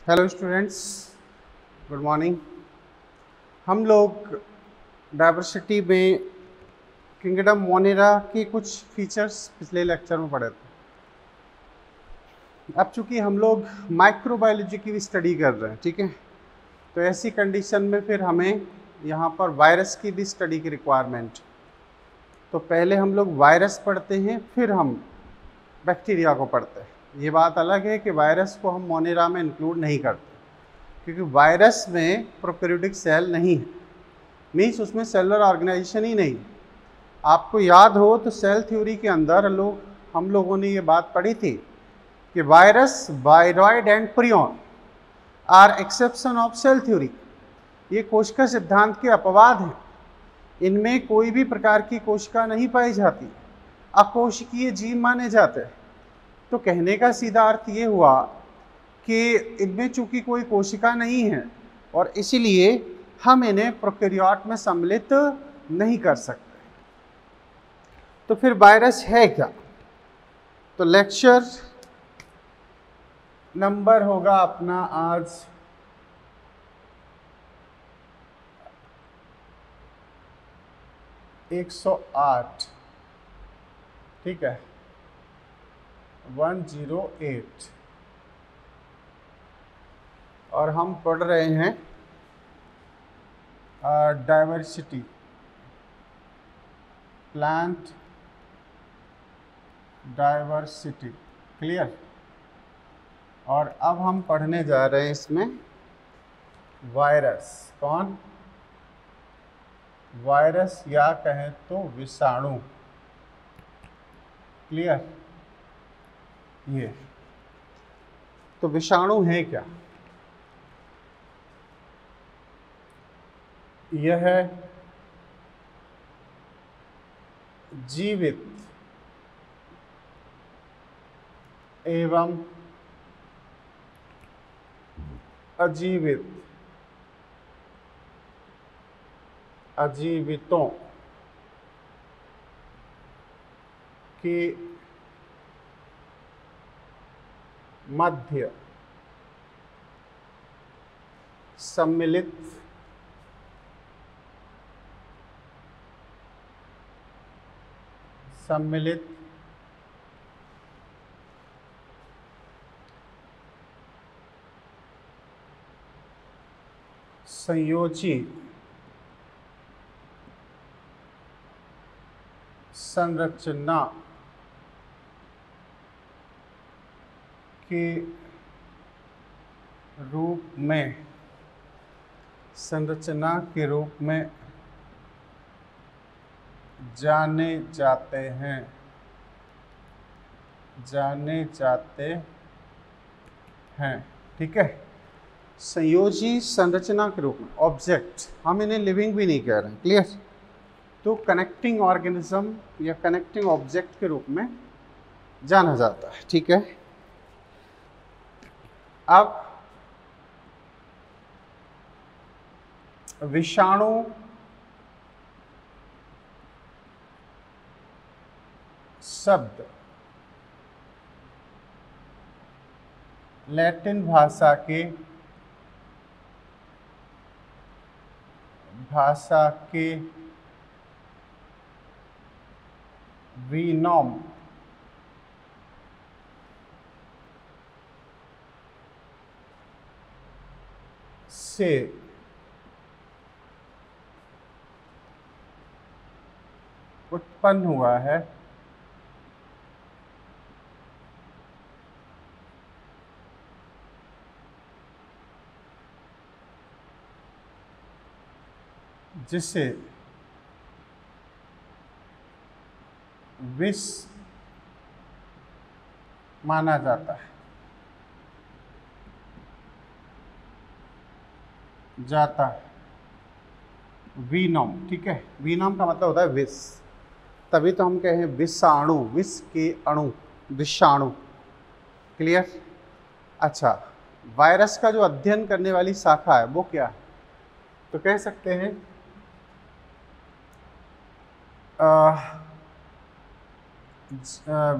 Hello students, good morning. हम लोग diversity में किंगडम मोनेरा के कुछ फीचर्स पिछले लेक्चर में पढ़े थे। अब चूंकि हम लोग माइक्रोबायोलॉजी की भी स्टडी कर रहे हैं, ठीक है, तो ऐसी कंडीशन में फिर हमें यहाँ पर वायरस की भी स्टडी की रिक्वायरमेंट। तो पहले हम लोग वायरस पढ़ते हैं, फिर हम बैक्टीरिया को पढ़ते हैं। ये बात अलग है कि वायरस को हम मोनेरा में इंक्लूड नहीं करते, क्योंकि वायरस में प्रोकैरियोटिक सेल नहीं है, मीन्स उसमें सेलुलर ऑर्गेनाइजेशन ही नहीं। आपको याद हो तो सेल थ्योरी के अंदर हम लोगों ने ये बात पढ़ी थी कि virus, viroid and prion are exception of cell theory. ये कोशिका सिद्धांत के अपवाद हैं, इनमें कोई भी प्रकार की कोशिका नहीं पाई जाती, अकोशिकीय जीव माने जाते हैं। तो कहने का सीधा अर्थ ये हुआ कि इनमें चूंकि कोई कोशिका नहीं है और इसीलिए हम इन्हें प्रोकैरियोट में सम्मिलित नहीं कर सकते। तो फिर वायरस है क्या? तो लेक्चर नंबर होगा अपना आज 108, ठीक है, 108। और हम पढ़ रहे हैं डाइवर्सिटी, प्लांट डाइवर्सिटी, क्लियर। और अब हम पढ़ने जा रहे हैं इसमें वायरस। कौन? वायरस या कहें तो विषाणु, क्लियर। ये तो विषाणु है क्या? यह जीवित एवं अजीवितों के मध्य सम्मिलित संयोजी संरचना के रूप में जाने जाते हैं, ठीक है। संयोजी संरचना के रूप में, ऑब्जेक्ट, हम इन्हें लिविंग भी नहीं कह रहे हैं, क्लियर। तो कनेक्टिंग ऑर्गेनिज्म या कनेक्टिंग ऑब्जेक्ट के रूप में जाना जाता है, ठीक है। अब विषाणु शब्द लैटिन भाषा के वीनोम से उत्पन्न हुआ है, जिसे विष माना जाता है, वीनोम, ठीक है। वीनोम का मतलब होता है विष, तभी तो हम कहें विषाणु, विष के अणु, विषाणु, क्लियर। अच्छा, वायरस का जो अध्ययन करने वाली शाखा है वो क्या है? तो कह सकते हैं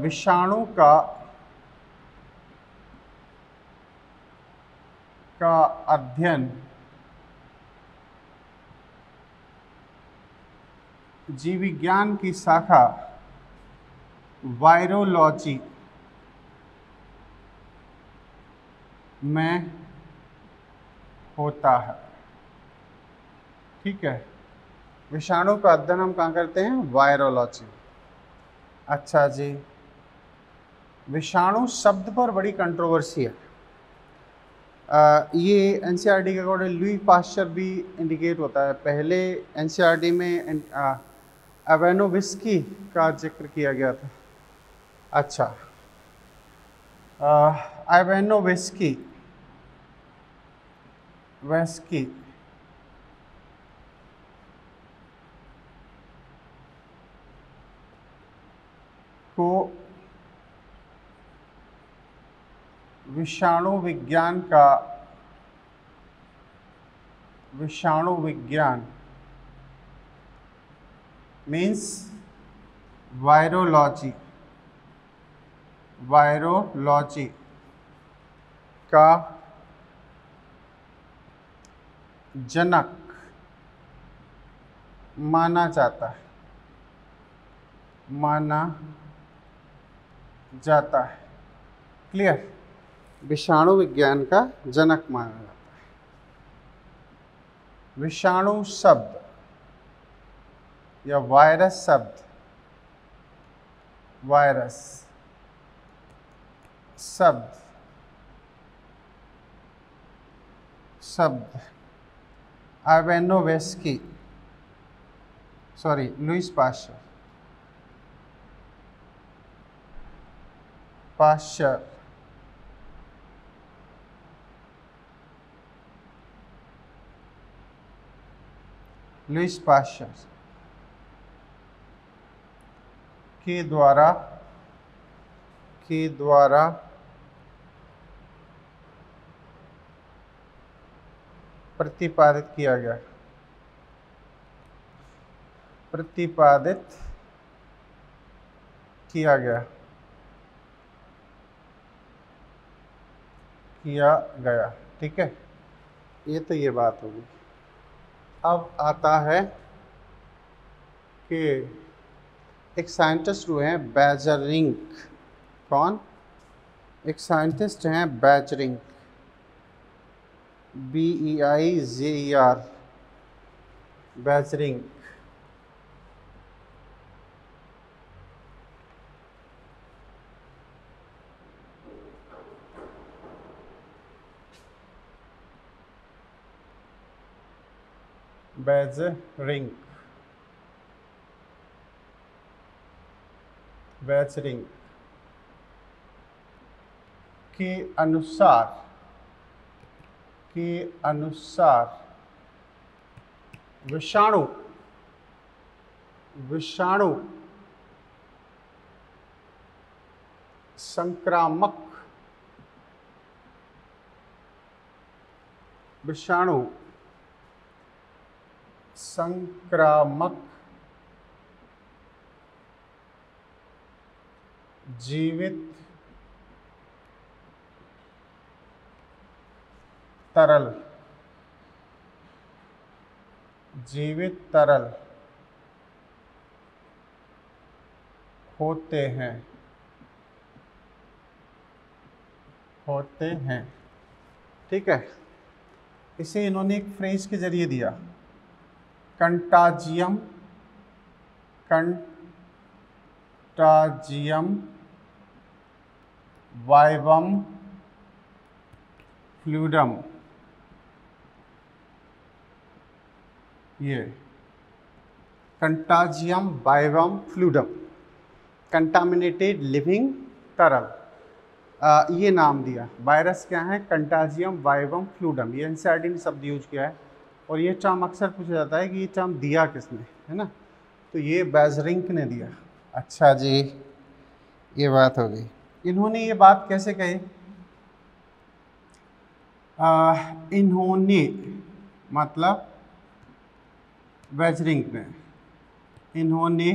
विषाणु का का अध्ययन जीव विज्ञान की शाखा वायरोलॉजी में होता है। ठीक है, विषाणु का अध्ययन हम कहाँ करते हैं? वायरोलॉजी। अच्छा जी, विषाणु शब्द पर बड़ी कंट्रोवर्सी है। ये एनसीईआरटी के अकॉर्डिंग लुई पास्चर भी इंडिकेट होता है। पहले एनसीईआरटी में एवेनोविस्की का जिक्र किया गया था। अच्छा, एवेनोविस्की को विषाणु विज्ञान मीन्स वायरोलॉजी का जनक माना जाता है। क्लियर? विषाणु विज्ञान का जनक माना जाता है। विषाणु शब्द या वायरस शब्द एवेनोविस्की लुईस पास्चर के द्वारा प्रतिपादित किया गया। ठीक है, ये तो ये बात होगी। अब आता है कि एक साइंटिस्ट हुए हैं बेजरिंक। कौन? एक साइंटिस्ट हैं बेजरिंक, BEIJER, बेजरिंक। बेजरिंक के अनुसार विषाणु संक्रामक जीवित तरल होते हैं। ठीक है, इसे इन्होंने एक फ्रेज के जरिए दिया, कंटाजियम वाइवम फ्लूइडम। ये कंटाजियम वाइवम फ्लूइडम, कंटामिनेटेड लिविंग तरल, ये नाम दिया। वायरस क्या है? कंटाजियम वाइवम फ्लूइडम। ये एनसीईआरटी ने शब्द यूज किया है और ये टर्म अक्सर पूछा जाता है कि ये टर्म दिया किसने, है ना? तो ये बेजरिंक ने दिया। अच्छा जी, ये बात हो गई। इन्होंने ये बात कैसे कही? इन्होंने मतलब बेजरिंक ने, इन्होंने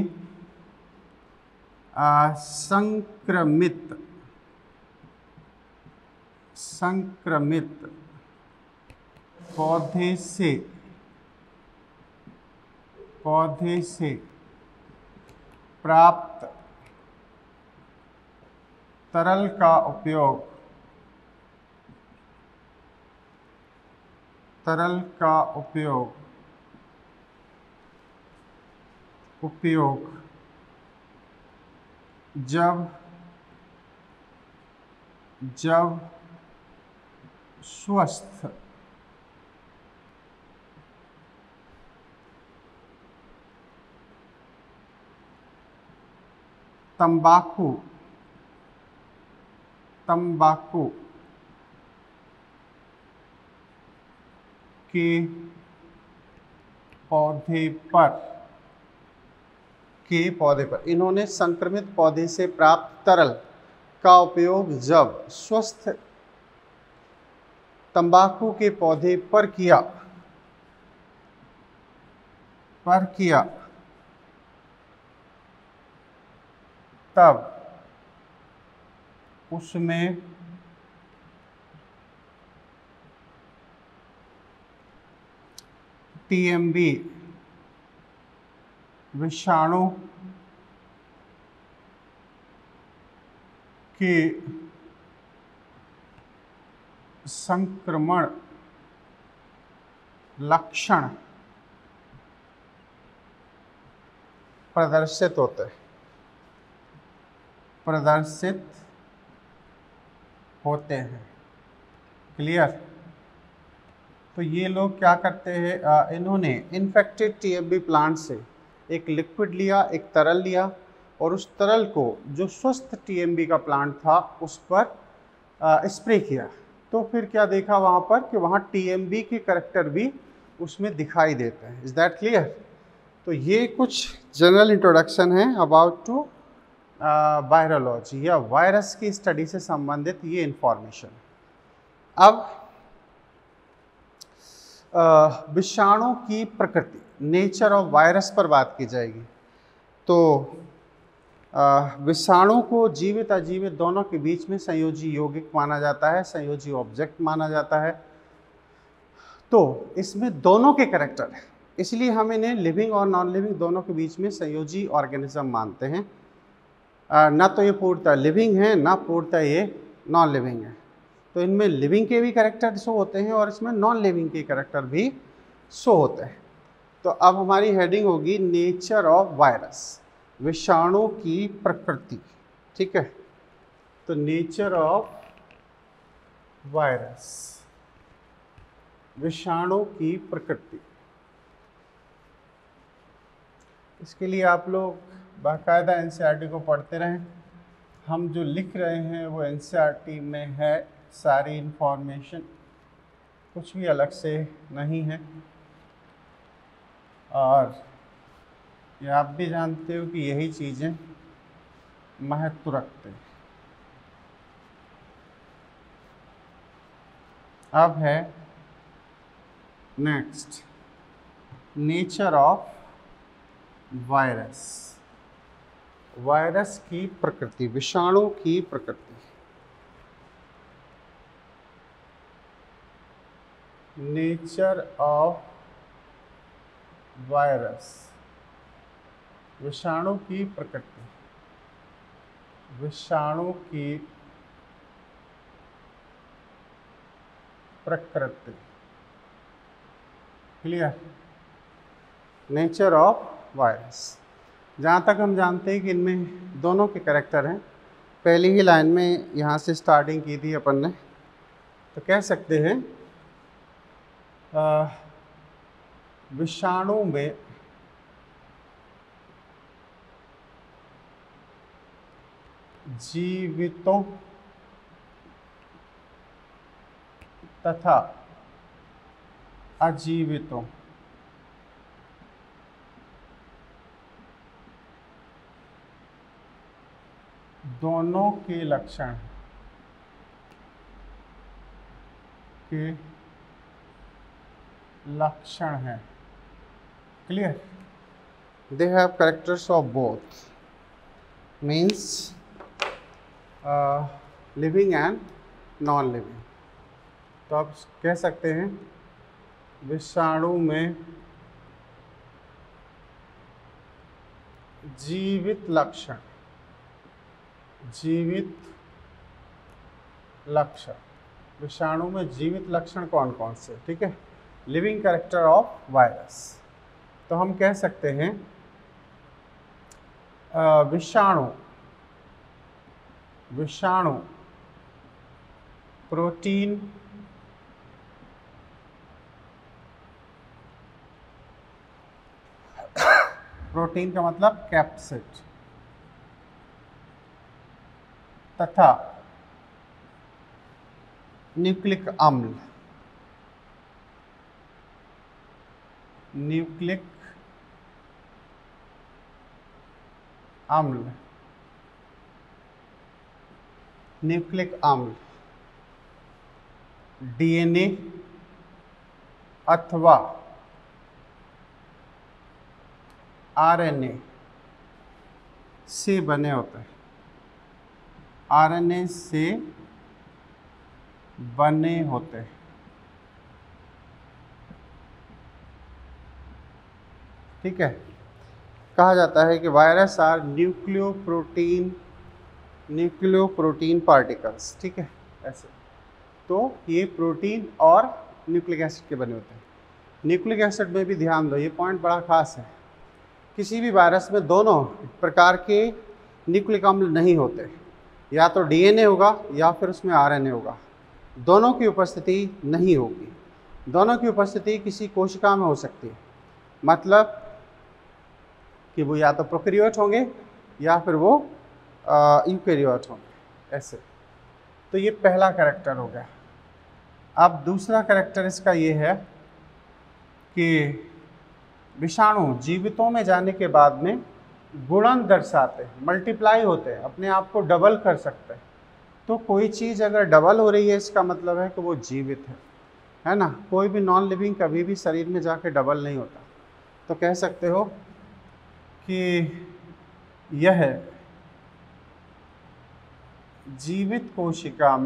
संक्रमित पौधे से प्राप्त तरल का उपयोग जब स्वस्थ तंबाकू के पौधे पर इन्होंने संक्रमित पौधे से प्राप्त तरल का उपयोग जब स्वस्थ तंबाकू के पौधे पर किया तब उसमें टीएमबी विषाणु के संक्रमण लक्षण प्रदर्शित होते हैं। क्लियर? तो ये लोग क्या करते हैं, इन्होंने इन्फेक्टेड टीएमबी प्लांट से एक लिक्विड लिया, एक तरल लिया, और उस तरल को जो स्वस्थ टीएमबी का प्लांट था उस पर स्प्रे किया। तो फिर क्या देखा वहाँ पर कि वहाँ टीएमबी के करैक्टर भी उसमें दिखाई देते हैं। Is that clear? तो ये कुछ जनरल इंट्रोडक्शन है अबाउट टू वायरोलॉजी या वायरस की स्टडी से संबंधित ये इंफॉर्मेशन। अब विषाणु की प्रकृति, नेचर ऑफ वायरस पर बात की जाएगी। तो विषाणु को जीवित अजीवित दोनों के बीच में संयोजी यौगिक माना जाता है, संयोजी ऑब्जेक्ट माना जाता है। तो इसमें दोनों के कैरेक्टर है, इसलिए हम इन्हें लिविंग और नॉन लिविंग दोनों के बीच में संयोजी ऑर्गेनिज्म मानते हैं। ना तो ये पूर्णतः लिविंग है, ना पूर्णतः ये नॉन लिविंग है। तो इनमें लिविंग के भी कैरेक्टर शो होते हैं और इसमें नॉन लिविंग के कैरेक्टर भी शो होते हैं। तो अब हमारी हेडिंग होगी नेचर ऑफ वायरस, विषाणु की प्रकृति। ठीक है? तो नेचर ऑफ वायरस, विषाणु की प्रकृति। इसके लिए आप लोग बाकायदा एनसीईआरटी को पढ़ते रहें। हम जो लिख रहे हैं वो एनसीईआरटी में है, सारी इन्फॉर्मेशन, कुछ भी अलग से नहीं है। और ये आप भी जानते हो कि यही चीज़ें महत्व रखते हैं। अब है next, nature of virus, virus की प्रकृति, विषाणु की प्रकृति। नेचर ऑफ वायरस, विषाणु की प्रकृति, विषाणु की प्रकृति। क्लियर? Nature of virus. जहाँ तक हम जानते हैं कि इनमें दोनों के कैरेक्टर हैं। पहली ही लाइन में यहाँ से स्टार्टिंग की थी अपन ने, तो कह सकते हैं विषाणु में जीवितों तथा अजीवितों दोनों के लक्षण हैं। Clear? They have characters of both, means living and non living. तो आप कह सकते हैं विषाणु में जीवित लक्षण, जीवित लक्षण, विषाणु में जीवित लक्षण कौन कौन से, ठीक है, लिविंग कैरेक्टर ऑफ वायरस। तो हम कह सकते हैं विषाणु प्रोटीन प्रोटीन का मतलब कैप्सिड तथा न्यूक्लिक अम्ल, न्यूक्लिक अम्ल, न्यूक्लिक अम्ल डीएनए अथवा आरएनए से बने होते हैं, आरएनए से बने होते हैं, ठीक है। कहा जाता है कि वायरस आर न्यूक्लियोप्रोटीन पार्टिकल्स, ठीक है, ऐसे। तो ये प्रोटीन और न्यूक्लिक एसिड के बने होते हैं। न्यूक्लिक एसिड में भी ध्यान दो, ये पॉइंट बड़ा खास है, किसी भी वायरस में दोनों प्रकार के न्यूक्लिक अम्ल नहीं होते, या तो डीएनए होगा या फिर उसमें आरएनए होगा, दोनों की उपस्थिति नहीं होगी। दोनों की उपस्थिति किसी कोशिका में हो सकती है, मतलब कि वो या तो प्रोकैरियोट होंगे या फिर वो यूकैरियोट होंगे, ऐसे। तो ये पहला कैरेक्टर हो गया। अब दूसरा कैरेक्टर इसका ये है कि विषाणु जीवितों में जाने के बाद में गुणन दर्शाते हैं, मल्टीप्लाई होते हैं, अपने आप को डबल कर सकते हैं। तो कोई चीज़ अगर डबल हो रही है इसका मतलब है कि वो जीवित है ना। कोई भी नॉन लिविंग कभी भी शरीर में जाके डबल नहीं होता। तो कह सकते हो कि यह जीवित कोशिका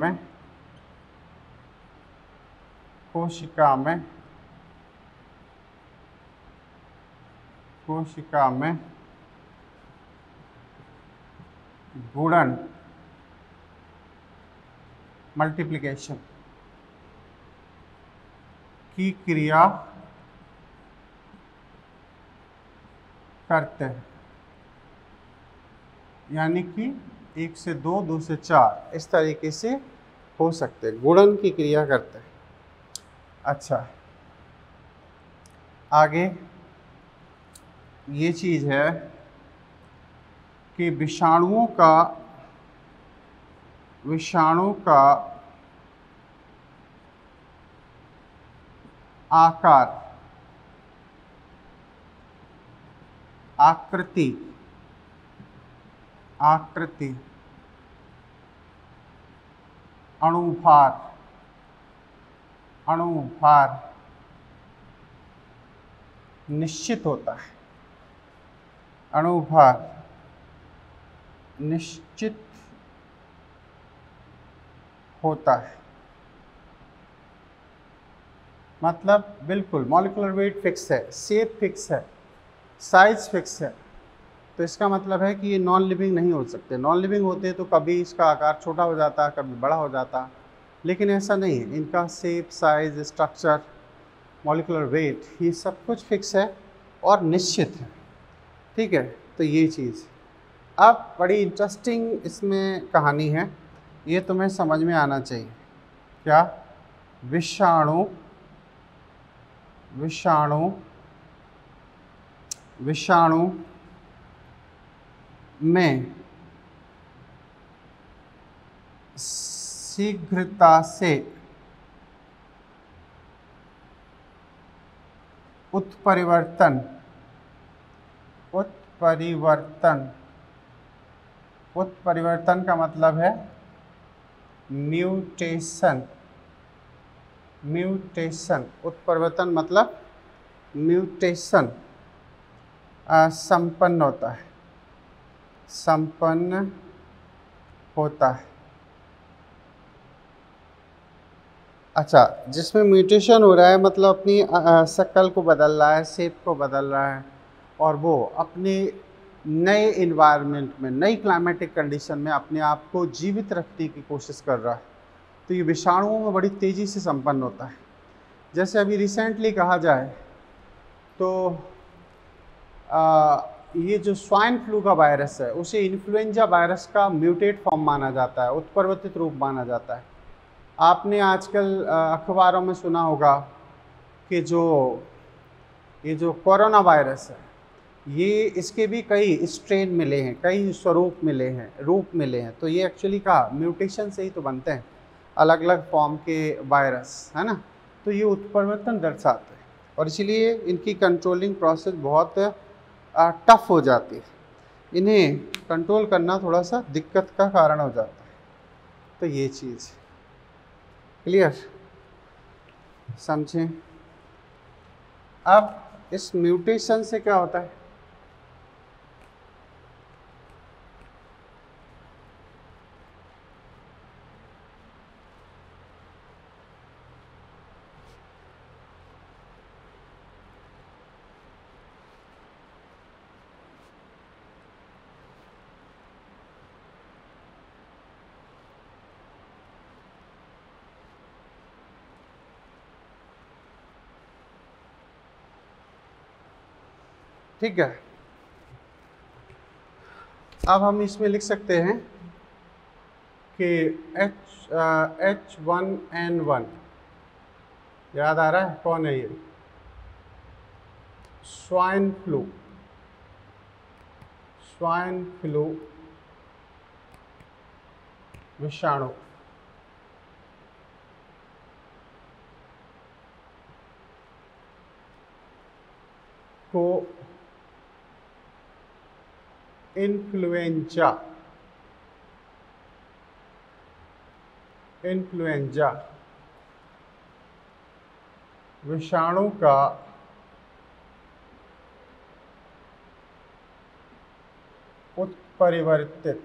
में गुणन, मल्टीप्लिकेशन की क्रिया करते हैं, यानी कि 1 से 2, 2 से 4 इस तरीके से हो सकते हैं, गुणन की क्रिया करते हैं। अच्छा, आगे ये चीज़ है कि विषाणु का आकार, आकृति अणुभार निश्चित होता है, अणुभार निश्चित होता है, मतलब बिल्कुल मॉलिक्यूलर वेट फिक्स है, शेप फिक्स है, साइज फिक्स है। तो इसका मतलब है कि ये नॉन लिविंग नहीं हो सकते। नॉन लिविंग होते तो कभी इसका आकार छोटा हो जाता, कभी बड़ा हो जाता, लेकिन ऐसा नहीं है। इनका shape, size, structure, molecular weight, ये सब कुछ फिक्स है और निश्चित है, ठीक है। तो ये चीज़ अब बड़ी इंटरेस्टिंग इसमें कहानी है, ये तुम्हें समझ में आना चाहिए। क्या? विषाणु में शीघ्रता से उत्परिवर्तन का मतलब है म्यूटेशन। उत्परिवर्तन मतलब म्यूटेशन संपन्न होता है। अच्छा, जिसमें म्यूटेशन हो रहा है मतलब अपनी शक्ल को बदल रहा है, शेप को बदल रहा है, और वो अपने नए इन्वायरमेंट में, नई क्लाइमेटिक कंडीशन में अपने आप को जीवित रखने की कोशिश कर रहा है, तो ये विषाणुओं में बड़ी तेज़ी से संपन्न होता है। जैसे अभी रिसेंटली कहा जाए तो ये जो स्वाइन फ्लू का वायरस है उसे इन्फ्लुएंजा वायरस का म्यूटेट फॉर्म माना जाता है, उत्परिवर्तित रूप माना जाता है। आपने आजकल अखबारों में सुना होगा कि ये जो कोरोना वायरस है, ये इसके भी कई स्ट्रेन मिले हैं, कई स्वरूप मिले हैं, रूप मिले हैं। तो ये एक्चुअली का म्यूटेशन से ही तो बनते हैं, अलग अलग फॉर्म के वायरस, है ना। तो ये उत्परिवर्तन दर्शाते हैं और इसीलिए इनकी कंट्रोलिंग प्रोसेस बहुत टफ हो जाती है। इन्हें कंट्रोल करना थोड़ा सा दिक्कत का कारण हो जाता है। तो ये चीज़ क्लियर समझें। अब इस म्यूटेशन से क्या होता है, ठीक है। अब हम इसमें लिख सकते हैं कि H1N1, याद आ रहा है कौन है ये, स्वाइन फ्लू विषाणु को इन्फ्लुएंजा विषाणु का उत्परिवर्तित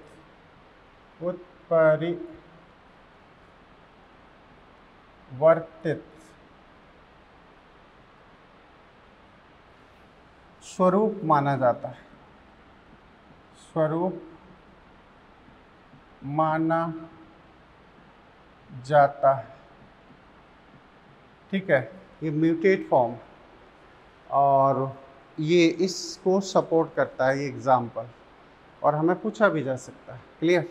स्वरूप माना जाता है, ठीक है। ये म्यूटेट फॉर्म, और ये इसको सपोर्ट करता है ये एग्जाम्पल, और हमें पूछा भी जा सकता है। क्लियर।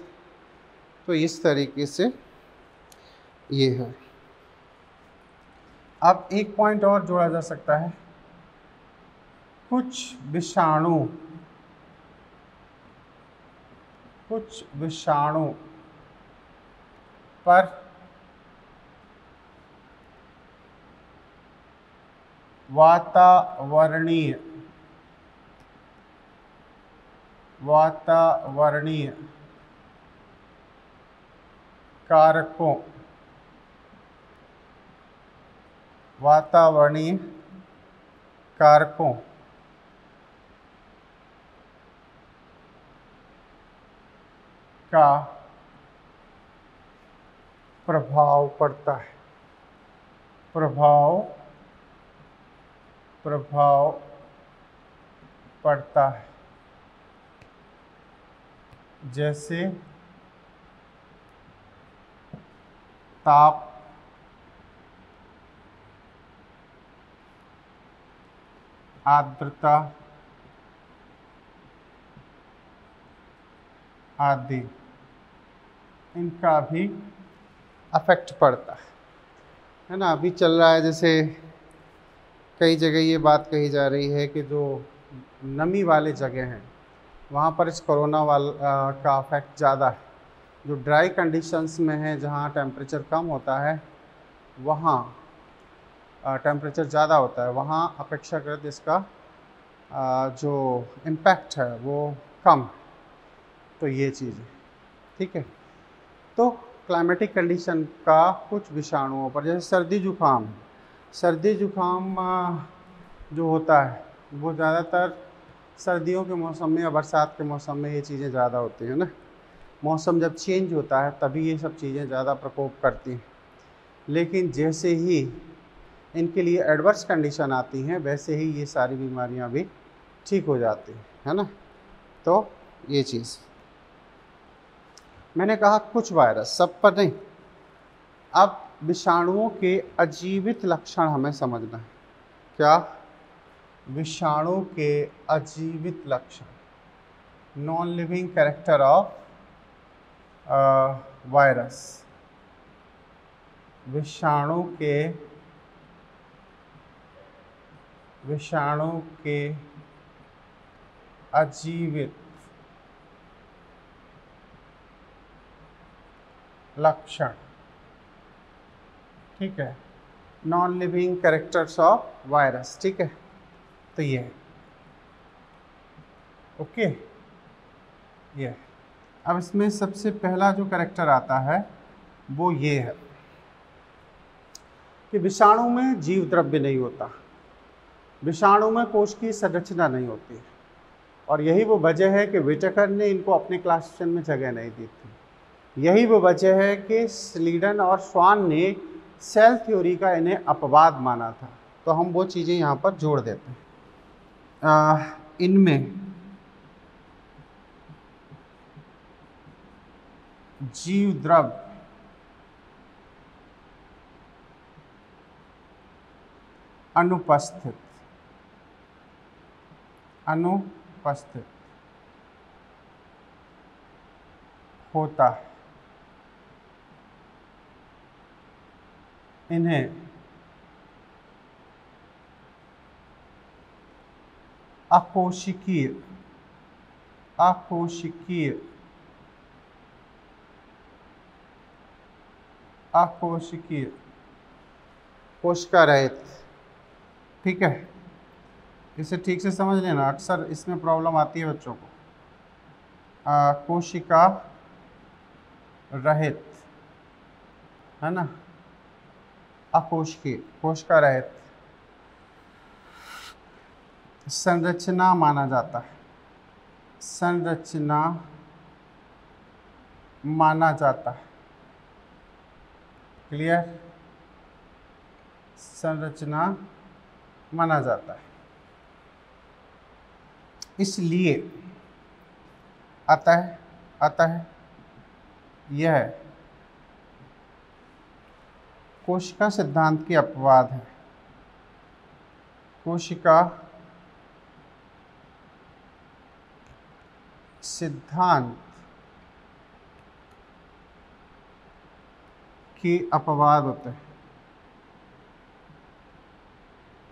तो इस तरीके से ये है। अब एक पॉइंट और जोड़ा जा सकता है, कुछ विषाणु पर वातावरणीय कारकों का प्रभाव पड़ता है, जैसे ताप, आर्द्रता आदि, इनका भी अफेक्ट पड़ता है ना। अभी चल रहा है, जैसे कई जगह ये बात कही जा रही है कि जो नमी वाले जगह हैं वहाँ पर इस कोरोना का अफेक्ट ज़्यादा है। जो ड्राई कंडीशंस में है, जहाँ टेम्परेचर कम होता है, वहाँ टेम्परेचर ज़्यादा होता है, वहाँ अपेक्षाकृत इसका जो इम्पैक्ट है वो कम। तो ये चीज़ है, ठीक है। तो क्लाइमेटिक कंडीशन का कुछ विषाणुओं पर, जैसे सर्दी जुकाम जो होता है वो ज़्यादातर सर्दियों के मौसम में या बरसात के मौसम में ये चीज़ें ज़्यादा होती हैं ना। मौसम जब चेंज होता है तभी ये सब चीज़ें ज़्यादा प्रकोप करती हैं। लेकिन जैसे ही इनके लिए एडवर्स कंडीशन आती हैं वैसे ही ये सारी बीमारियां भी ठीक हो जाती हैं, है ना। तो ये चीज़ मैंने कहा कुछ वायरस, सब पर नहीं। अब विषाणुओं के अजीवित लक्षण हमें समझना है। क्या? विषाणु के अजीवित लक्षण, non living character of virus. विषाणु के अजीवित लक्षण, ठीक है, non living characters of virus, ठीक है। तो ये है, ओके, ये। अब इसमें सबसे पहला जो कैरेक्टर आता है वो ये है कि विषाणु में जीव द्रव्य नहीं होता, विषाणु में कोश की संरचना नहीं होती, और यही वो वजह है कि विटेकर ने इनको अपने क्लासिफिकेशन में जगह नहीं दी थी। यही वो वजह है कि स्लीडन और स्वान ने सेल थ्योरी का इन्हें अपवाद माना था। तो हम वो चीज़ें यहाँ पर जोड़ देते हैं। इनमें जीव द्रव्य अनुपस्थित होता है। इन्हें अकोशिकीय कोशिका रहित, ठीक है। इसे ठीक से समझ लेना, अक्सर इसमें प्रॉब्लम आती है बच्चों को। कोशिका रहित, है ना, अकोशिकीय, कोशिका रहित संरचना माना जाता है, संरचना माना जाता है। क्लियर? संरचना माना जाता है। इसलिए अतः यह कोशिका सिद्धांत की अपवाद है। कोशिका सिद्धांत के अपवाद होते हैं,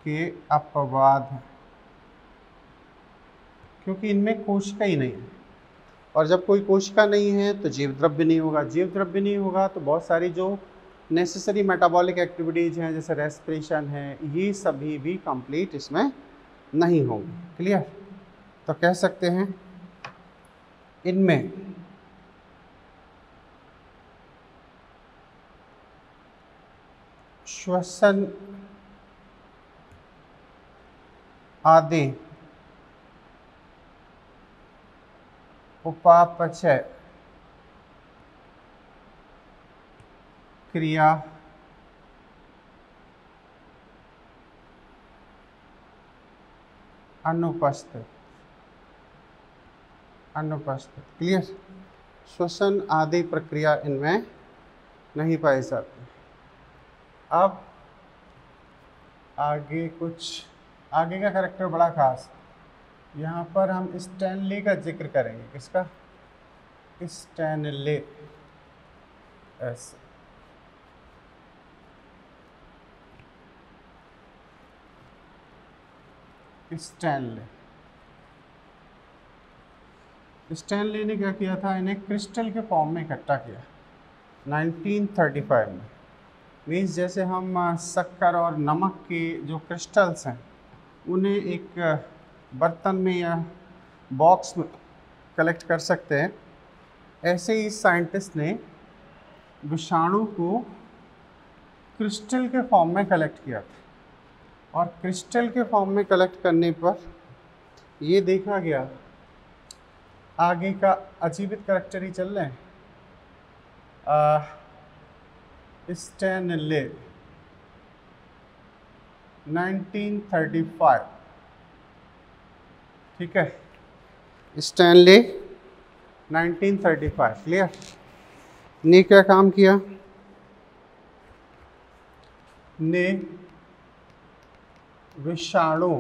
के अपवाद हैं, क्योंकि इनमें कोशिका ही नहीं है, और जब कोई कोशिका नहीं है तो जीव द्रव्य नहीं होगा, जीव द्रव्य नहीं होगा तो बहुत सारी जो नेसेसरी मेटाबॉलिक एक्टिविटीज़ हैं जैसे रेस्पिरेशन है, ये सभी भी कंप्लीट इसमें नहीं होंगी। क्लियर? तो कह सकते हैं इनमें श्वसन आदि उपापचय क्रिया अनुपस्थित। क्लियर? श्वसन आदि प्रक्रिया इनमें नहीं पाई जाती। अब आगे का कैरेक्टर बड़ा खास, यहाँ पर हम स्टैनली का जिक्र करेंगे। किसका? स्टैनली। स्टैनली ने क्या किया था, इन्हें क्रिस्टल के फॉर्म में इकट्ठा किया 1935 में। मीन्स जैसे हम शक्कर और नमक के जो क्रिस्टल्स हैं उन्हें एक बर्तन में या बॉक्स में कलेक्ट कर सकते हैं, ऐसे ही साइंटिस्ट ने विषाणु को क्रिस्टल के फॉर्म में कलेक्ट किया था, और क्रिस्टल के फॉर्म में कलेक्ट करने पर ये देखा गया, आगे का अजीवित कैरेक्टर ही चल रहे हैं। स्टैनले 1935, ठीक है, स्टैनले 1935, क्लियर। ने क्या काम किया? ने विषाणु,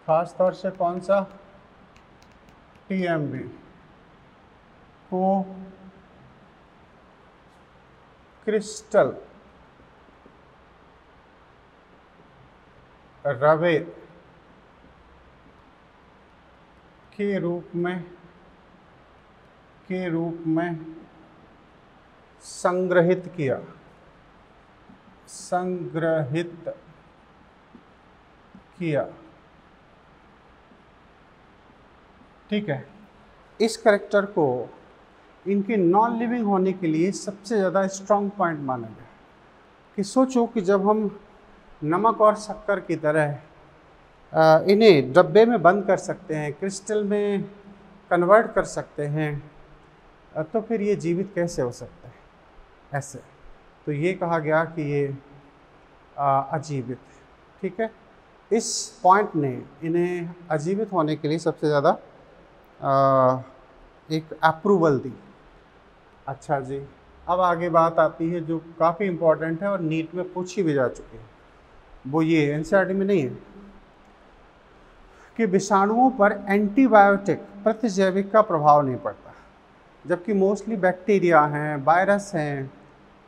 खास तौर से कौन सा, टीएमबी को क्रिस्टल रवे के रूप में संग्रहित किया, ठीक है। इस करेक्टर को इनके नॉन लिविंग होने के लिए सबसे ज़्यादा स्ट्रॉन्ग पॉइंट माना गया। कि सोचो कि जब हम नमक और शक्कर की तरह इन्हें डब्बे में बंद कर सकते हैं, क्रिस्टल में कन्वर्ट कर सकते हैं, तो फिर ये जीवित कैसे हो सकते हैं ऐसे। तो ये कहा गया कि ये अजीवित, ठीक है। इस पॉइंट ने इन्हें अजीवित होने के लिए सबसे ज़्यादा एक अप्रूवल दी। अच्छा जी, अब आगे बात आती है जो काफ़ी इम्पोर्टेंट है और नीट में पूछी भी जा चुकी है, वो ये एनसीईआरटी में नहीं है, कि विषाणुओं पर एंटीबायोटिक प्रतिजैविक का प्रभाव नहीं पड़ता, जबकि मोस्टली बैक्टीरिया हैं, वायरस हैं,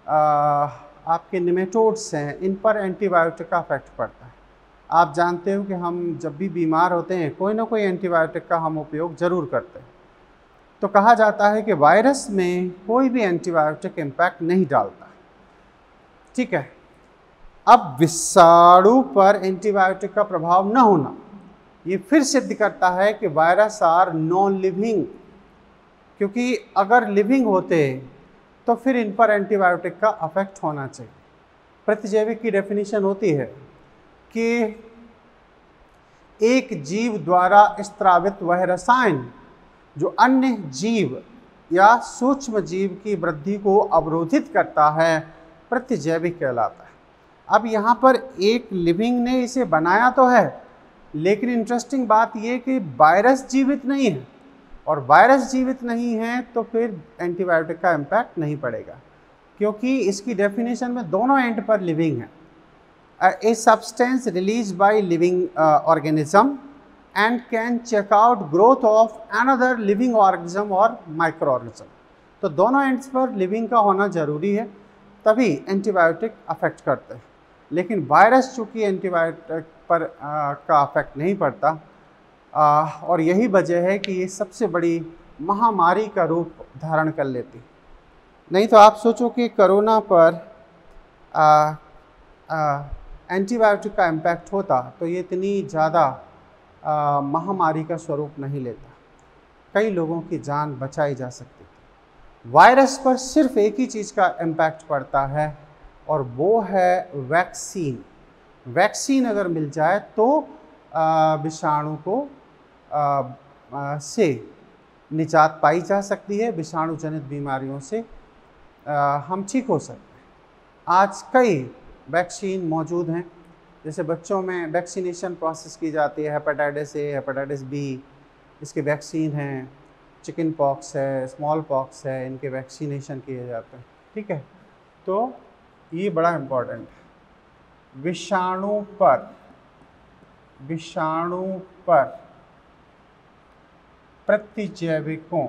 आपके निमेटोड्स हैं, इन पर एंटीबायोटिक का इफेक्ट पड़ता है। आप जानते हो कि हम जब भी बीमार होते हैं कोई ना कोई एंटीबायोटिक का हम उपयोग ज़रूर करते हैं। तो कहा जाता है कि वायरस में कोई भी एंटीबायोटिक इम्पैक्ट नहीं डालता, ठीक है। अब विषाणु पर एंटीबायोटिक का प्रभाव न होना ये फिर सिद्ध करता है कि वायरस आर नॉन लिविंग, क्योंकि अगर लिविंग होते तो फिर इन पर एंटीबायोटिक का अफेक्ट होना चाहिए। प्रतिजैविक की डेफिनेशन होती है कि एक जीव द्वारा स्त्रावित वह रसायन जो अन्य जीव या सूक्ष्म जीव की वृद्धि को अवरोधित करता है, प्रतिजैविक कहलाता है। अब यहाँ पर एक लिविंग ने इसे बनाया तो है, लेकिन इंटरेस्टिंग बात यह कि वायरस जीवित नहीं है, और वायरस जीवित नहीं है तो फिर एंटीबायोटिक का इम्पैक्ट नहीं पड़ेगा, क्योंकि इसकी डेफिनेशन में दोनों एंड पर लिविंग है। A substance release by living organism and can check out growth of another living organism or micro organism. तो दोनों एंड्स पर लिविंग का होना जरूरी है, तभी एंटीबायोटिक अफेक्ट करते हैं। लेकिन वायरस चूँकि एंटीबायोटिक पर का अफेक्ट नहीं पड़ता, और यही वजह है कि ये सबसे बड़ी महामारी का रूप धारण कर लेती। नहीं तो आप सोचो कि कोरोना पर एंटीबायोटिक का इम्पैक्ट होता तो ये इतनी ज़्यादा महामारी का स्वरूप नहीं लेता, कई लोगों की जान बचाई जा सकती थी। वायरस पर सिर्फ एक ही चीज़ का इम्पैक्ट पड़ता है, और वो है वैक्सीन। वैक्सीन अगर मिल जाए तो विषाणु को से निजात पाई जा सकती है, विषाणु जनित बीमारियों से हम ठीक हो सकते हैं। आज कई वैक्सीन मौजूद हैं, जैसे बच्चों में वैक्सीनेशन प्रोसेस की जाती है, हेपेटाइटिस ए, हेपेटाइटिस बी, इसके वैक्सीन हैं, चिकन पॉक्स है, स्मॉल पॉक्स है, इनके वैक्सीनेशन किए जाते हैं, ठीक है। तो ये बड़ा इम्पोर्टेंट है। विषाणु पर प्रतिजैविकों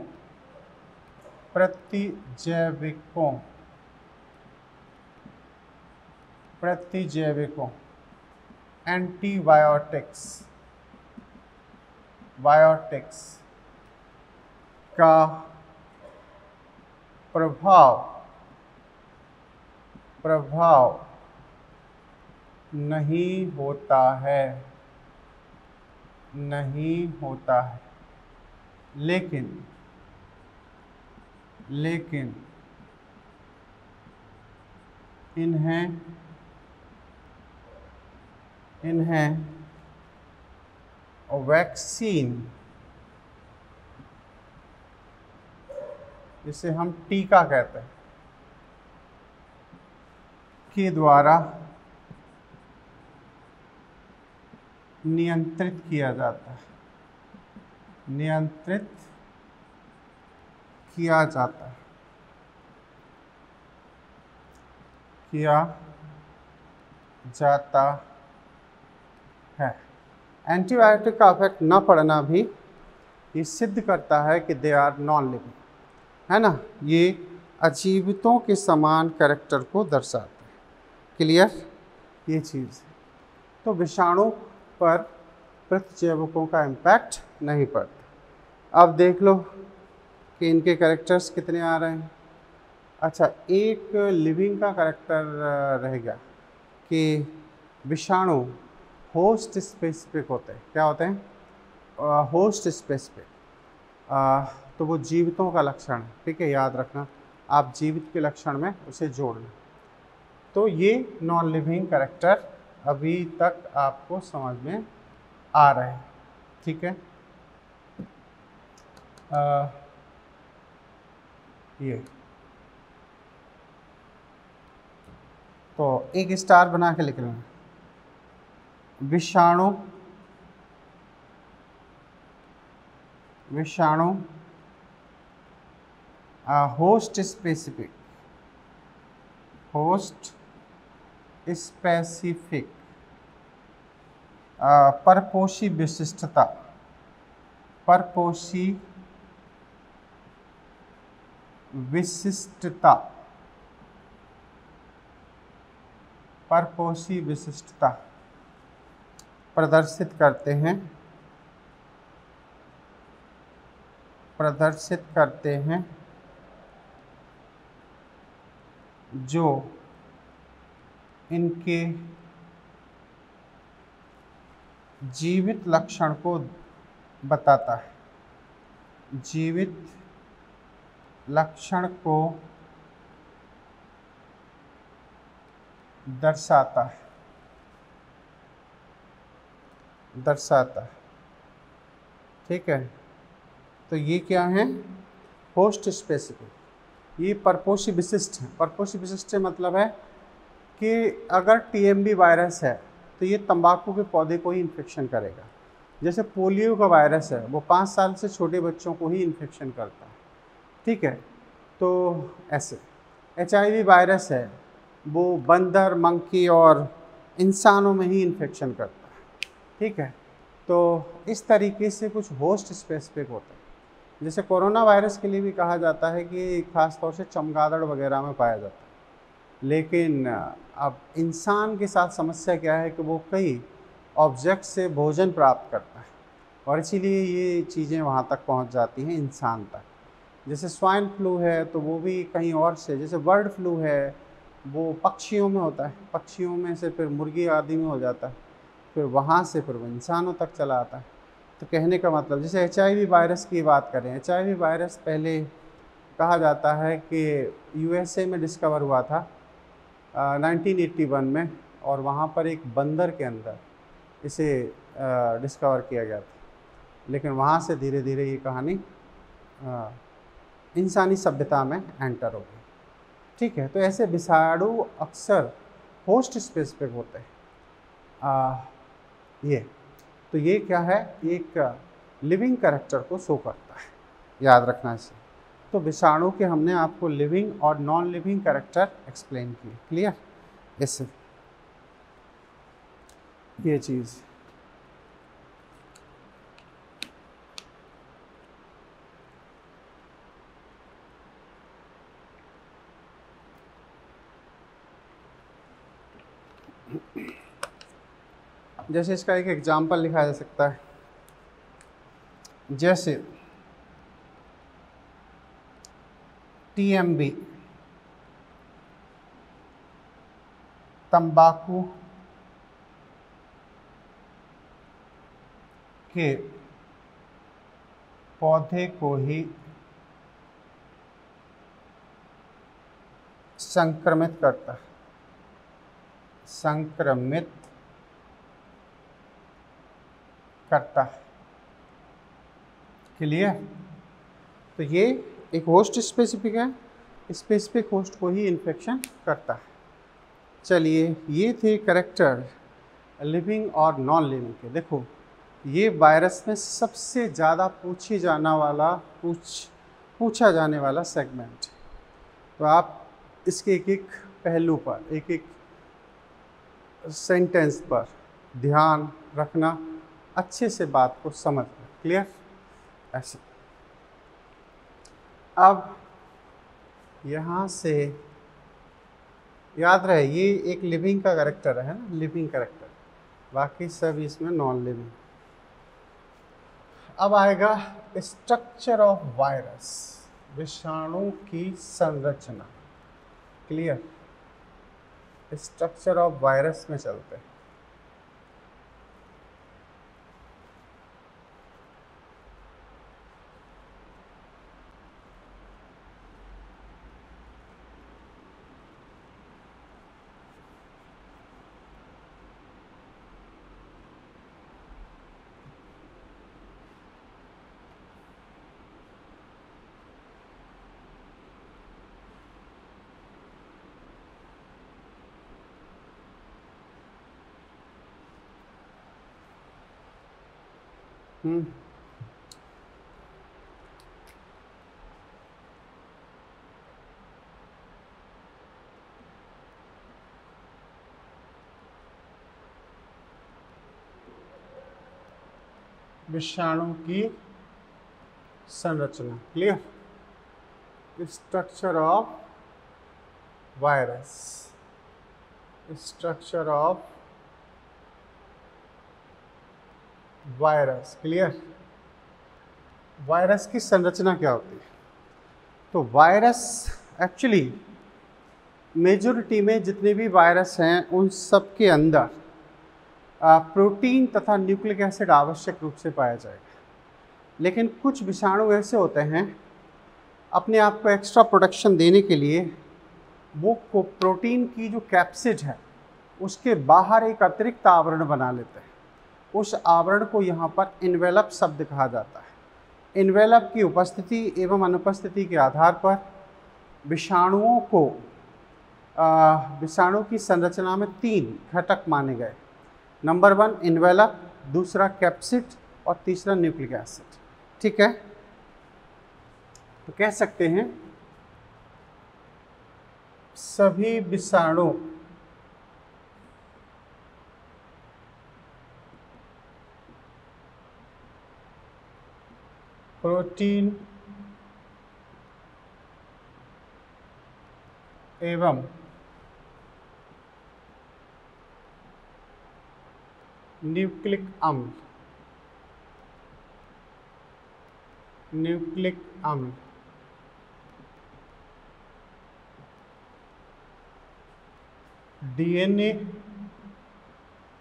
एंटीबायोटिक्स का प्रभाव नहीं होता है, लेकिन इन्हें वैक्सीन, जिसे हम टीका कहते हैं, के द्वारा नियंत्रित किया जाता है, नियंत्रित किया जाता है, किया जाता है। एंटीबायोटिक का इफेक्ट न पड़ना भी ये सिद्ध करता है कि दे आर नॉन लिविंग, है ना। ये अजीवितों के समान कैरेक्टर को दर्शाते हैं। क्लियर ये चीज़। तो विषाणु पर प्रतिजैविकों का इम्पैक्ट नहीं पड़ता। अब देख लो कि इनके कैरेक्टर्स कितने आ रहे हैं। अच्छा, एक लिविंग का कैरेक्टर रह गया कि विषाणु होस्ट स्पेसिफिक होते हैं। क्या होते हैं? Host specific. तो वो जीवितों का लक्षण है, ठीक है, याद रखना। आप जीवित के लक्षण में उसे जोड़ना। तो ये नॉन लिविंग कैरेक्टर अभी तक आपको समझ में आ रहे हैं, ठीक है। ये तो एक स्टार बना के लिख लेना। विषाणु विषाणु होस्ट स्पेसिफिक, होस्ट स्पेसिफिक परपोषी विशिष्टता, परपोषी विशिष्टता, परपोषी विशिष्टता प्रदर्शित करते हैं, प्रदर्शित करते हैं, जो इनके जीवित लक्षण को बताता है, जीवित लक्षण को दर्शाता है, दर्शाता है, ठीक है। तो ये क्या है? Host specific. ये परपोषी विशिष्ट है। परपोषी विशिष्ट मतलब है कि अगर टीएमबी वायरस है तो ये तंबाकू के पौधे को ही इन्फेक्शन करेगा। जैसे पोलियो का वायरस है, वो 5 साल से छोटे बच्चों को ही इन्फेक्शन करता है, ठीक है। तो ऐसे HIV वायरस है, वो बंदर, मंकी और इंसानों में ही इन्फेक्शन करता है, ठीक है। तो इस तरीके से कुछ होस्ट स्पेसिफिक होते हैं। जैसे कोरोना वायरस के लिए भी कहा जाता है कि ख़ास तौर से चमगादड़ वगैरह में पाया जाता है। लेकिन अब इंसान के साथ समस्या क्या है कि वो कई ऑब्जेक्ट से भोजन प्राप्त करता है और इसीलिए ये चीज़ें वहाँ तक पहुँच जाती हैं इंसान तक। जैसे स्वाइन फ्लू है तो वो भी कहीं और से, जैसे बर्ड फ्लू है वो पक्षियों में होता है, पक्षियों में से फिर मुर्गी आदि में हो जाता है, फिर वहाँ से फिर वो इंसानों तक चला आता है। तो कहने का मतलब, जैसे HIV वायरस की बात करें, HIV वायरस पहले कहा जाता है कि USA में डिस्कवर हुआ था 1981 में, और वहाँ पर एक बंदर के अंदर इसे डिस्कवर किया गया था। लेकिन वहाँ से धीरे धीरे ये कहानी इंसानी सभ्यता में एंटर हो गई, ठीक है। तो ऐसे विषाणु अक्सर होस्ट स्पेसिफिक होते हैं। ये तो ये क्या है? एक लिविंग कैरेक्टर को शो करता है, याद रखना इसे। तो विषाणु के हमने आपको लिविंग और नॉन लिविंग कैरेक्टर एक्सप्लेन किए। क्लियर? इससे ये चीज़ जैसे इसका एक एग्जाम्पल लिखा जा सकता है। जैसे TMB, तंबाकू के पौधे को ही संक्रमित करता है, संक्रमित करता है। क्लियर? तो ये एक होस्ट स्पेसिफिक है, स्पेसिफिक होस्ट को ही इन्फेक्शन करता है। चलिए, ये थे कैरेक्टर लिविंग और नॉन लिविंग के। देखो, ये वायरस में सबसे ज़्यादा पूछा जाने वाला सेगमेंट। तो आप इसके एक एक पहलू पर, एक एक सेंटेंस पर ध्यान रखना, अच्छे से बात को समझना। क्लियर? ऐसे अब यहाँ से याद रहे, ये एक लिविंग का कैरेक्टर है ना, लिविंग कैरेक्टर, बाकी सब इसमें नॉन लिविंग। अब आएगा स्ट्रक्चर ऑफ वायरस, विषाणु की संरचना। क्लियर? स्ट्रक्चर ऑफ वायरस में चलते हैं। विषाणु की संरचना। Clear? Structure of virus, structure of virus. Clear? Virus की संरचना क्या होती है? तो वायरस एक्चुअली मेजॉरिटी में जितने भी वायरस हैं उन सब के अंदर प्रोटीन तथा न्यूक्लिक एसिड आवश्यक रूप से पाया जाएगा। लेकिन कुछ विषाणु ऐसे होते हैं, अपने आप को एक्स्ट्रा प्रोटेक्शन देने के लिए वो प्रोटीन की जो कैप्सिड है उसके बाहर एक अतिरिक्त आवरण बना लेते हैं। उस आवरण को यहाँ पर इन्वेलप शब्द कहा जाता है। इन्वेलप की उपस्थिति एवं अनुपस्थिति के आधार पर विषाणुओं को विषाणु की संरचना में 3 घटक माने गए। नंबर 1 इन्वेलप, दूसरा कैप्सिड और तीसरा न्यूक्लिक एसिड। ठीक है? तो कह सकते हैं सभी विषाणु प्रोटीन एवं न्यूक्लिक अम्ल डीएनए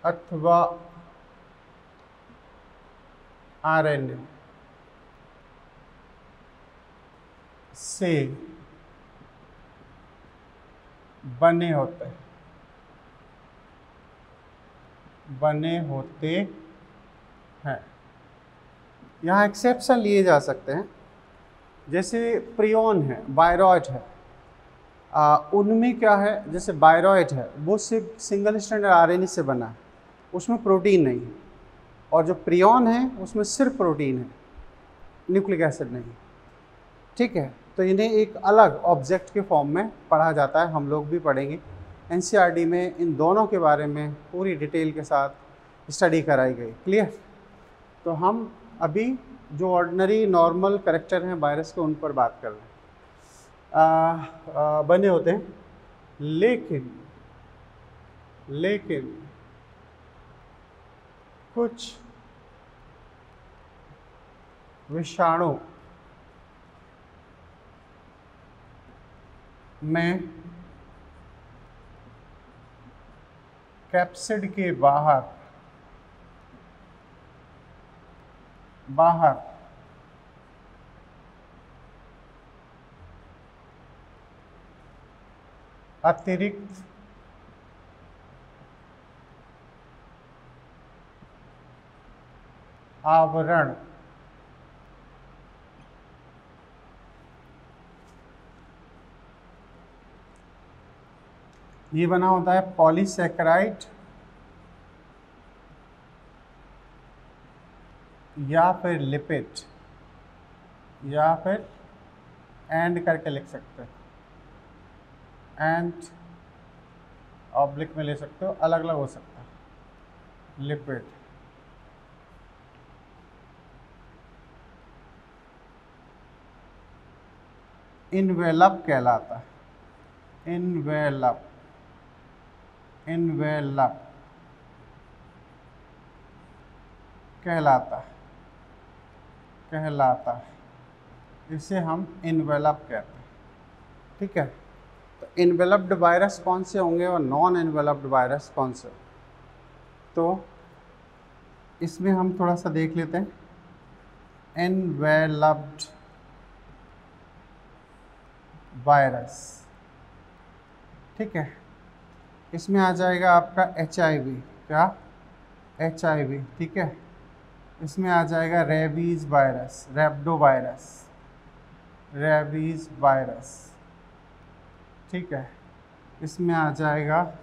अथवा आरएनए से बने होते हैं। यहाँ एक्सेप्शन लिए जा सकते हैं, जैसे प्रियॉन है, बायरॉयड है, उनमें क्या है, जैसे बायरॉयड है वो सिर्फ सिंगल स्ट्रैंड आरएनए से बना है, उसमें प्रोटीन नहीं है, और जो प्रियॉन है उसमें सिर्फ प्रोटीन है, न्यूक्लिक एसिड नहीं। ठीक है? तो इन्हें एक अलग ऑब्जेक्ट के फॉर्म में पढ़ा जाता है, हम लोग भी पढ़ेंगे। एनसीईआरटी में इन दोनों के बारे में पूरी डिटेल के साथ स्टडी कराई गई। क्लियर? तो हम अभी जो ऑर्डिनरी नॉर्मल कैरेक्टर हैं वायरस के उन पर बात कर रहे हैं। बने होते हैं, लेकिन कुछ विषाणु में कैप्सिड के बाहर अतिरिक्त आवरण ये बना होता है पॉलीसैकेराइड या फिर लिपिड, या फिर एंड करके लिख सकते हैं, एंड ऑब्लिक में ले सकते हो, अलग अलग हो सकता है। लिपिड, इनवेलप कहलाता है, इनवेलप, इनवेलप कहलाता है, कहलाता है, इसे हम इनवेलप कहते हैं। ठीक है, तो इनवेलप्ड वायरस कौन से होंगे और नॉन इनवेलप्ड वायरस कौन से? तो इसमें हम थोड़ा सा देख लेते हैं। इनवेलप्ड वायरस, ठीक है, इसमें आ जाएगा आपका HIV, क्या? HIV, ठीक है। इसमें आ जाएगा rabies virus, rhabdo virus, rabies virus, ठीक है। इसमें आ जाएगा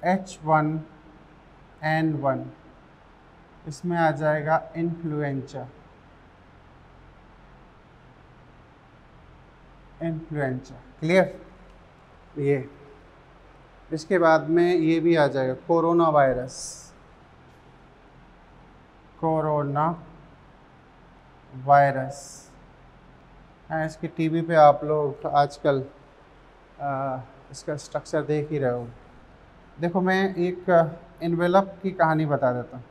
H1N1, इसमें आ जाएगा इन्फ्लुएंजा, इन्फ्लुएंजा, क्लियर? ये इसके बाद में ये भी आ जाएगा कोरोना वायरस, कोरोना वायरस। इसकी टीवी पे आप लोग आजकल इसका स्ट्रक्चर देख ही रहे हो। देखो मैं एक इन्वेलप की कहानी बता देता हूँ।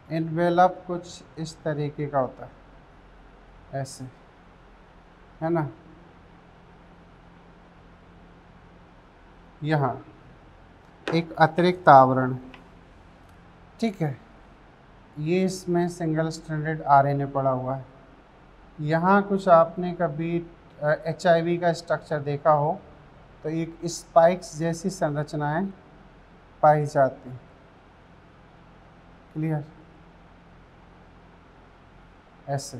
इन्वेलप कुछ इस तरीके का होता है, ऐसे, है ना। यहाँ एक अतिरिक्त आवरण, ठीक है, ये इसमें सिंगल स्ट्रैंडेड RNA पड़ा हुआ है। यहाँ कुछ आपने कभी HIV का स्ट्रक्चर देखा हो तो एक स्पाइक्स जैसी संरचनाएं पाई जाती, क्लियर? ऐसे।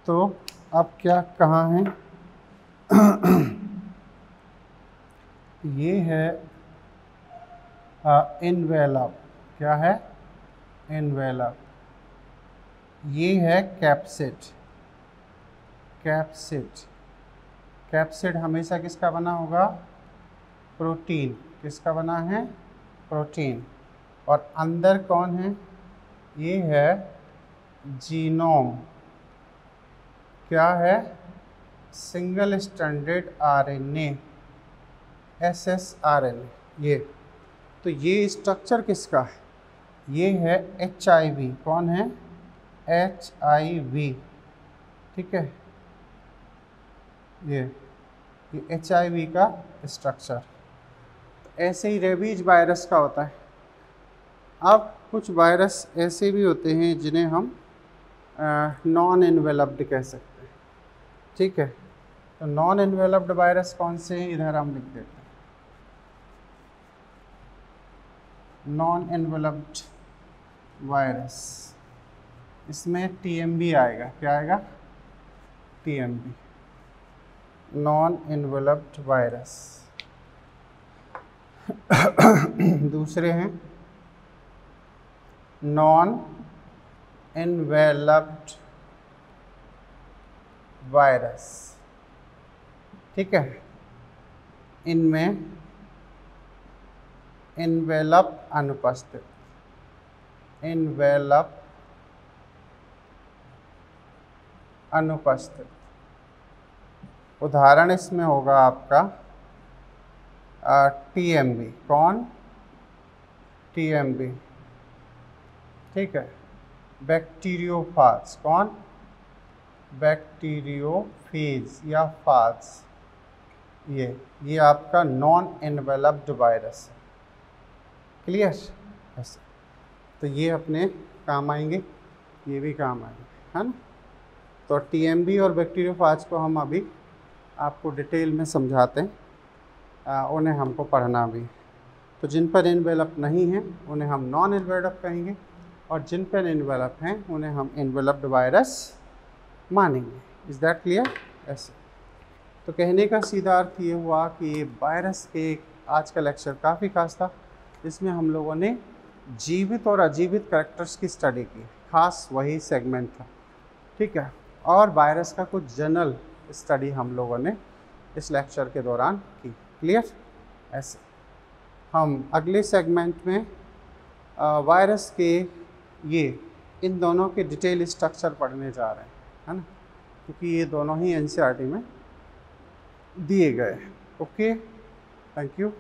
तो अब क्या कहाँ है? ये है इनवेलप, क्या है? इनवेलप। ये है कैप्सिड, कैप्सिड, कैप्सिड हमेशा किसका बना होगा? प्रोटीन। किसका बना है? प्रोटीन। और अंदर कौन है? ये है जीनोम, क्या है? Single stranded RNA, SSRNA। ये तो ये स्ट्रक्चर किसका है? ये है HIV। कौन है? HIV, ठीक है। ये HIV का स्ट्रक्चर। तो ऐसे ही रेबीज वायरस का होता है। अब कुछ वायरस ऐसे भी होते हैं जिन्हें हम नॉन इन्वेलप्ड कह सकते हैं, ठीक है। तो नॉन इन्वेलप्ड वायरस कौन से हैं? इधर हम लिख देते हैं, नॉन इन्वेलप्ड वायरस। इसमें TMB आएगा, क्या आएगा? TMB, non enveloped virus. दूसरे हैं नॉन इन्वेलप्ड वायरस, ठीक है। इनमें इन्वेलप अनुपस्थित, इन्वेलप अनुपस्थित। उदाहरण इसमें होगा आपका TMB। कौन? TMB, ठीक है। बैक्टीरियोफाज, कौन? बैक्टीरियोफेज या फाज। ये आपका नॉन इन्वेलप्ड वायरस है, क्लियर? ऐसे तो ये अपने काम आएंगे, ये भी काम आएंगे, है ना। तो TMB और बैक्टीरियोफाज को हम अभी आपको डिटेल में समझाते हैं, उन्हें हमको पढ़ना भी। तो जिन पर इन्वेलप नहीं है उन्हें हम नॉन इन्वेलप कहेंगे, और जिन पर इन्वेलप हैं उन्हें हम इन्वेलप्ड वायरस मानेंगे। Is that clear? ऐसे तो कहने का सीधा अर्थ ये हुआ कि वायरस के आज का लेक्चर काफ़ी खास था। इसमें हम लोगों ने जीवित और अजीवित कैरेक्टर्स की स्टडी की, खास वही सेगमेंट था, ठीक है। और वायरस का कुछ जनरल स्टडी हम लोगों ने इस लेक्चर के दौरान की। क्लियर? ऐसे हम अगले सेगमेंट में वायरस के ये इन दोनों के डिटेल स्ट्रक्चर पढ़ने जा रहे हैं, है ना, क्योंकि ये दोनों ही एनसीईआरटी में दिए गए हैं। Okay, thank you.